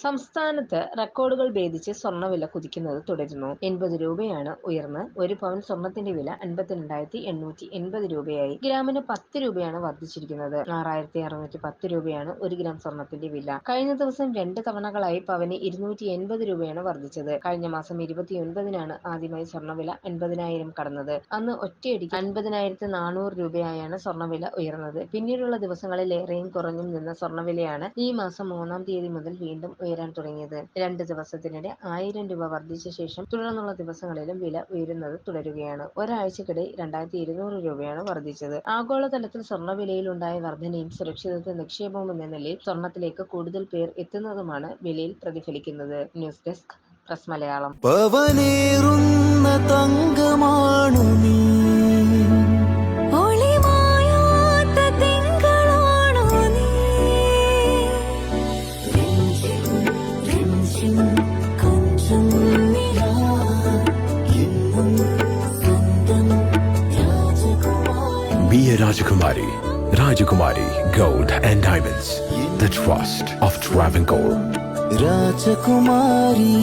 സംസ്ഥാനത്ത് റെക്കോർഡുകൾ ഭേദിച്ച് സ്വർണ്ണവില കുതിക്കുന്നത് തുടരുന്നു. 80 രൂപയാണ് ഉയർന്ന് 1 പവൻ സ്വർണത്തിന്റെ വില 52,880 രൂപയായി. ഗ്രാമിന് 10 രൂപയാണ് വർദ്ധിച്ചിരിക്കുന്നത്. 6,610 രൂപയാണ് 1 ഗ്രാം സ്വർണത്തിന്റെ വില. കഴിഞ്ഞ ദിവസം 2 തവണകളായി പവന് 280 രൂപയാണ് വർദ്ധിച്ചത്. കഴിഞ്ഞ മാസം 29-നാണ് ആദ്യമായി സ്വർണ്ണവില 50,000 കടന്നത്. അന്ന് ഒറ്റയടിക്ക് 50,400 രൂപയായാണ് സ്വർണ്ണവില ഉയർന്നത്. പിന്നീടുള്ള ദിവസങ്ങളിൽ ഏറെയും കുറഞ്ഞും നിന്ന സ്വർണ്ണവിലയാണ് ഈ മാസം 3-ാം തീയതി മുതൽ വീണ്ടും ഉയരാൻ തുടങ്ങിയത്. 2 ദിവസത്തിനിടെ 1000 രൂപ വർദ്ധിച്ച ശേഷം തുടർന്നുള്ള ദിവസങ്ങളിലും വില ഉയരുന്നത് തുടരുകയാണ്. ഒരാഴ്ചക്കിടെ 2,200 രൂപയാണ് വർദ്ധിച്ചത്. ആഗോളതലത്തിൽ സ്വർണ്ണവിലയിൽ ഉണ്ടായ വർധനയും സുരക്ഷിതത്വ നിക്ഷേപവും എന്ന നിലയിൽ സ്വർണത്തിലേക്ക് കൂടുതൽ പേർ എത്തുന്നതുമാണ് വിലയിൽ പ്രതിഫലിക്കുന്നത്. News desk press Malayalam. തങ്കമാണു നീ, Be a Rajakumari. Rajakumari Gold and Diamonds. The trust of Travancore. Rajakumari.